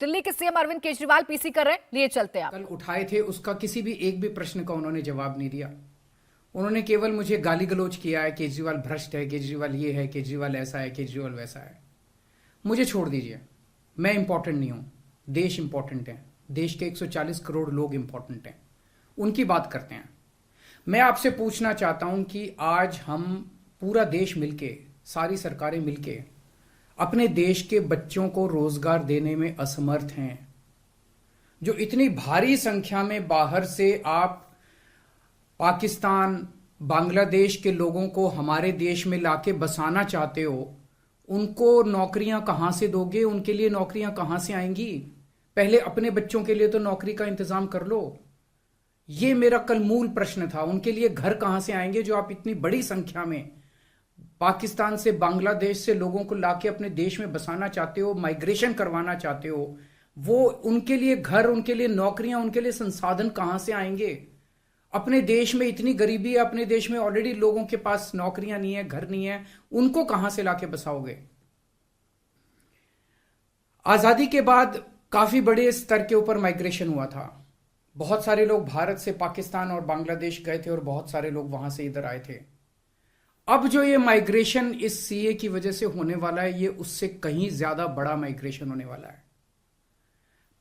दिल्ली के CM Arvind Kejriwal PC कर रहे हैं, लिए चलते हैं आप। कल उठाए थे उसका किसी भी एक भी प्रश्न का उन्होंने जवाब नहीं दिया। उन्होंने केवल मुझे गाली गलौज किया है, केजरीवाल भ्रष्ट है, केजरीवाल ये है, केजरीवाल ऐसा है, केजरीवाल वैसा है। मुझे छोड़ दीजिए, मैं इंपॉर्टेंट नहीं हूं, देश इंपॉर्टेंट है। देश के 140 करोड़ लोग इंपॉर्टेंट हैं, उनकी बात करते हैं। मैं आपसे पूछना चाहता हूं कि आज हम पूरा देश मिलके, सारी सरकारें मिलके अपने देश के बच्चों को रोजगार देने में असमर्थ हैं। जो इतनी भारी संख्या में बाहर से आप पाकिस्तान, बांग्लादेश के लोगों को हमारे देश में लाके बसाना चाहते हो, उनको नौकरियां कहां से दोगे? उनके लिए नौकरियां कहां से आएंगी? पहले अपने बच्चों के लिए तो नौकरी का इंतजाम कर लो। ये मेरा कल मूल प्रश्न था। उनके लिए घर कहां से आएंगे जो आप इतनी बड़ी संख्या में पाकिस्तान से, बांग्लादेश से लोगों को लाके अपने देश में बसाना चाहते हो, माइग्रेशन करवाना चाहते हो? वो उनके लिए घर, उनके लिए नौकरियां, उनके लिए संसाधन कहां से आएंगे? अपने देश में इतनी गरीबी है, अपने देश में ऑलरेडी लोगों के पास नौकरियां नहीं है, घर नहीं है, उनको कहां से लाके बसाओगे? आजादी के बाद काफी बड़े स्तर के ऊपर माइग्रेशन हुआ था। बहुत सारे लोग भारत से पाकिस्तान और बांग्लादेश गए थे और बहुत सारे लोग वहां से इधर आए थे। अब जो ये माइग्रेशन इस सीए की वजह से होने वाला है, ये उससे कहीं ज्यादा बड़ा माइग्रेशन होने वाला है।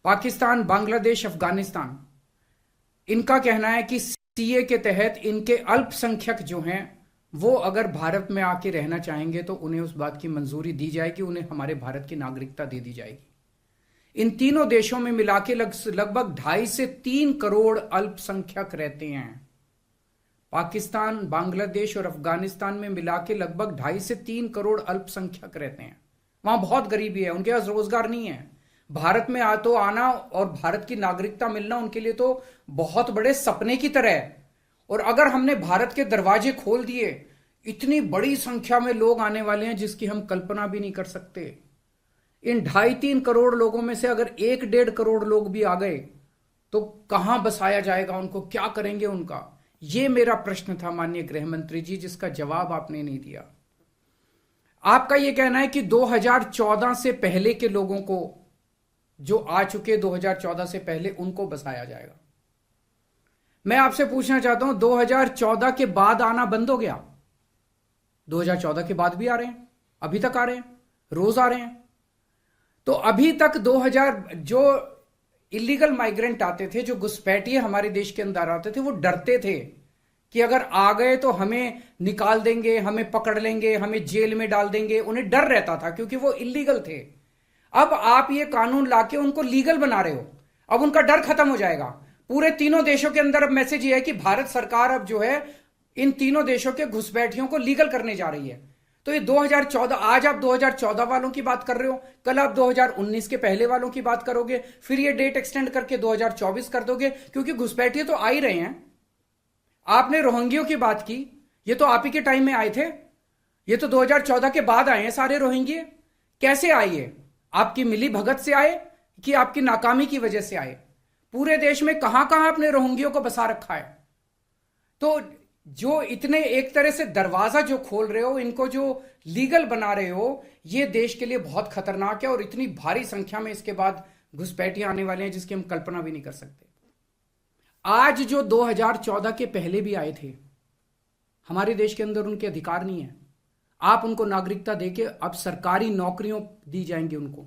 पाकिस्तान, बांग्लादेश, अफगानिस्तान, इनका कहना है कि सीए के तहत इनके अल्पसंख्यक जो हैं वो अगर भारत में आके रहना चाहेंगे तो उन्हें उस बात की मंजूरी दी जाएगी, उन्हें हमारे भारत की नागरिकता दे दी जाएगी। इन तीनों देशों में मिला के लगभग 2.5 से 3 करोड़ अल्पसंख्यक रहते हैं। पाकिस्तान, बांग्लादेश और अफगानिस्तान में मिला के लगभग 2.5 से 3 करोड़ अल्पसंख्यक रहते हैं। वहां बहुत गरीबी है, उनके पास रोजगार नहीं है। भारत में तो आना और भारत की नागरिकता मिलना उनके लिए तो बहुत बड़े सपने की तरह है। और अगर हमने भारत के दरवाजे खोल दिए, इतनी बड़ी संख्या में लोग आने वाले हैं जिसकी हम कल्पना भी नहीं कर सकते। इन 2.5-3 करोड़ लोगों में से अगर 1-1.5 करोड़ लोग भी आ गए तो कहां बसाया जाएगा उनको? क्या करेंगे उनका? यह मेरा प्रश्न था माननीय गृह मंत्री जी, जिसका जवाब आपने नहीं दिया। आपका यह कहना है कि 2014 से पहले के लोगों को, जो आ चुके 2014 से पहले, उनको बसाया जाएगा। मैं आपसे पूछना चाहता हूं, 2014 के बाद आना बंद हो गया? 2014 के बाद भी आ रहे हैं, अभी तक आ रहे हैं, रोज आ रहे हैं। तो अभी तक 2000 जो इलीगल माइग्रेंट आते थे, जो घुसपैठिए हमारे देश के अंदर आते थे, वो डरते थे कि अगर आ गए तो हमें निकाल देंगे, हमें पकड़ लेंगे, हमें जेल में डाल देंगे। उन्हें डर रहता था क्योंकि वो इलीगल थे। अब आप ये कानून लाके उनको लीगल बना रहे हो, अब उनका डर खत्म हो जाएगा। पूरे तीनों देशों के अंदर अब मैसेज ये है कि भारत सरकार अब जो है इन तीनों देशों के घुसपैठियों को लीगल करने जा रही है। तो ये 2014, आज आप 2014 वालों की बात कर रहे हो, कल आप 2019 के पहले वालों की बात करोगे, फिर ये डेट एक्सटेंड करके 2024 कर दोगे, क्योंकि घुसपैठिए तो आ ही रहे हैं। आपने रोहिंग्यों की बात की, ये तो आप ही के टाइम में आए थे, ये तो 2014 के बाद आए हैं सारे रोहिंग्ये। कैसे आए ये? आपकी मिली भगत से आए कि आपकी नाकामी की वजह से आए? पूरे देश में कहां कहां आपने रोहिंग्यों को बसा रखा है? तो जो इतने एक तरह से दरवाजा जो खोल रहे हो, इनको जो लीगल बना रहे हो, ये देश के लिए बहुत खतरनाक है। और इतनी भारी संख्या में इसके बाद घुसपैठिए आने वाले हैं जिसकी हम कल्पना भी नहीं कर सकते। आज जो 2014 के पहले भी आए थे, हमारे देश के अंदर उनके अधिकार नहीं है। आप उनको नागरिकता देके अब सरकारी नौकरियों दी जाएंगी उनको।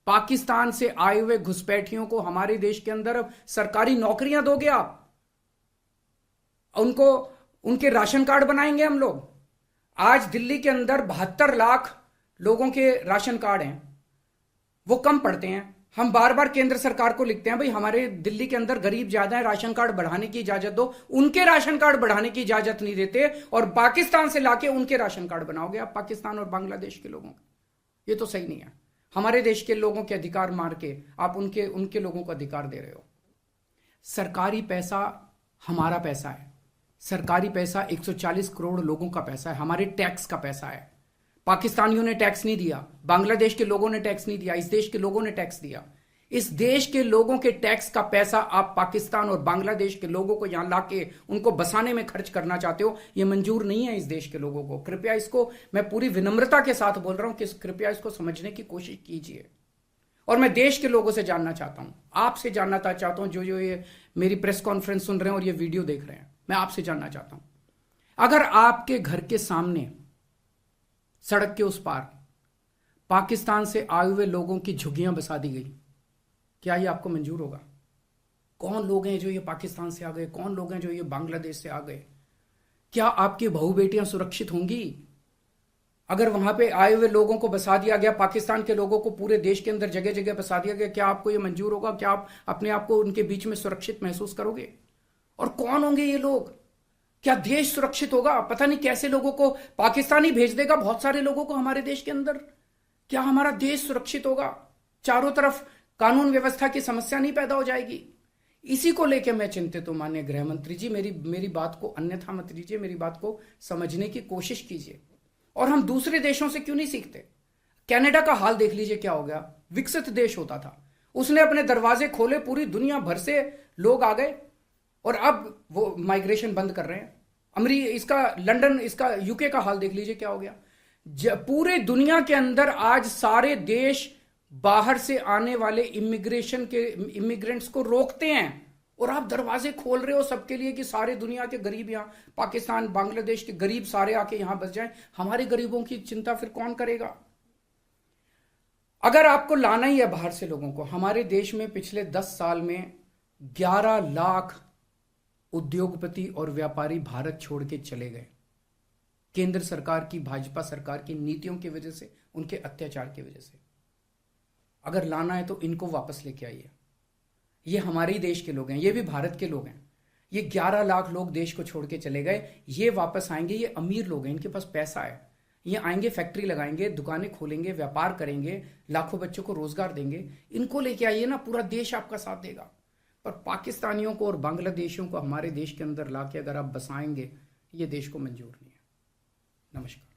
पाकिस्तान से आए हुए घुसपैठियों को हमारे देश के अंदर अब सरकारी नौकरियां दोगे आप, उनको उनके राशन कार्ड बनाएंगे हम लोग। आज दिल्ली के अंदर 72 लाख लोगों के राशन कार्ड हैं, वो कम पड़ते हैं। हम बार बार केंद्र सरकार को लिखते हैं, भाई हमारे दिल्ली के अंदर गरीब ज्यादा है, राशन कार्ड बढ़ाने की इजाजत दो। उनके राशन कार्ड बढ़ाने की इजाजत नहीं देते और पाकिस्तान से लाके उनके राशन कार्ड बनाओगे आप, पाकिस्तान और बांग्लादेश के लोगों। ये तो सही नहीं है। हमारे देश के लोगों के अधिकार मार के आप उनके लोगों को अधिकार दे रहे हो। सरकारी पैसा हमारा पैसा है, सरकारी पैसा 140 करोड़ लोगों का पैसा है, हमारे टैक्स का पैसा है। पाकिस्तानियों ने टैक्स नहीं दिया, बांग्लादेश के लोगों ने टैक्स नहीं दिया, इस देश के लोगों ने टैक्स दिया। इस देश के लोगों के टैक्स का पैसा आप पाकिस्तान और बांग्लादेश के लोगों को यहां लाके उनको बसाने में खर्च करना चाहते हो। यह मंजूर नहीं है इस देश के लोगों को। कृपया इसको, मैं पूरी विनम्रता के साथ बोल रहा हूं कि कृपया इसको समझने की कोशिश कीजिए। और मैं देश के लोगों से जानना चाहता हूं, आपसे जानना चाहता हूं, जो जो ये मेरी प्रेस कॉन्फ्रेंस सुन रहे हैं और ये वीडियो देख रहे हैं, मैं आपसे जानना चाहता हूं, अगर आपके घर के सामने सड़क के उस पार पाकिस्तान से आए हुए लोगों की झुग्गियां बसा दी गई, क्या ये आपको मंजूर होगा? कौन लोग हैं जो ये पाकिस्तान से आ गए? कौन लोग हैं जो ये बांग्लादेश से आ गए? क्या आपकी बहू बेटियां सुरक्षित होंगी? अगर वहां पे आए हुए लोगों को बसा दिया गया, पाकिस्तान के लोगों को पूरे देश के अंदर जगह जगह बसा दिया गया, क्या आपको ये मंजूर होगा? क्या आप अपने आप को उनके बीच में सुरक्षित महसूस करोगे? और कौन होंगे ये लोग? क्या देश सुरक्षित होगा? पता नहीं कैसे लोगों को पाकिस्तान ही भेज देगा, बहुत सारे लोगों को हमारे देश के अंदर। क्या हमारा देश सुरक्षित होगा? चारों तरफ कानून व्यवस्था की समस्या नहीं पैदा हो जाएगी? इसी को लेकर मैं चिंतित हूं माननीय गृह मंत्री जी। मेरी बात को अन्यथा मत लीजिए, मेरी बात को समझने की कोशिश कीजिए। और हम दूसरे देशों से क्यों नहीं सीखते? कनाडा का हाल देख लीजिए, क्या हो गया। विकसित देश होता था, उसने अपने दरवाजे खोले, पूरी दुनिया भर से लोग आ गए और अब वो माइग्रेशन बंद कर रहे हैं। इसका लंदन, इसका यूके का हाल देख लीजिए, क्या हो गया। पूरे दुनिया के अंदर आज सारे देश बाहर से आने वाले इमिग्रेंट्स को रोकते हैं और आप दरवाजे खोल रहे हो सबके लिए कि सारे दुनिया के गरीब यहां, पाकिस्तान बांग्लादेश के गरीब सारे आके यहां बस जाएं। हमारे गरीबों की चिंता फिर कौन करेगा? अगर आपको लाना ही है बाहर से लोगों को, हमारे देश में पिछले 10 साल में 11 लाख उद्योगपति और व्यापारी भारत छोड़ के चले गए, केंद्र सरकार की, भाजपा सरकार की नीतियों की वजह से, उनके अत्याचार की वजह से। अगर लाना है तो इनको वापस लेके आइए। ये हमारे ही देश के लोग हैं, ये भी भारत के लोग हैं। ये 11 लाख लोग देश को छोड़ के चले गए, ये वापस आएंगे। ये अमीर लोग हैं, इनके पास पैसा है, ये आएंगे, फैक्ट्री लगाएंगे, दुकानें खोलेंगे, व्यापार करेंगे, लाखों बच्चों को रोजगार देंगे। इनको लेके आइए ना, पूरा देश आपका साथ देगा। पर पाकिस्तानियों को और बांग्लादेशियों को हमारे देश के अंदर लाके अगर आप बसाएंगे, ये देश को मंजूर नहीं है। नमस्कार।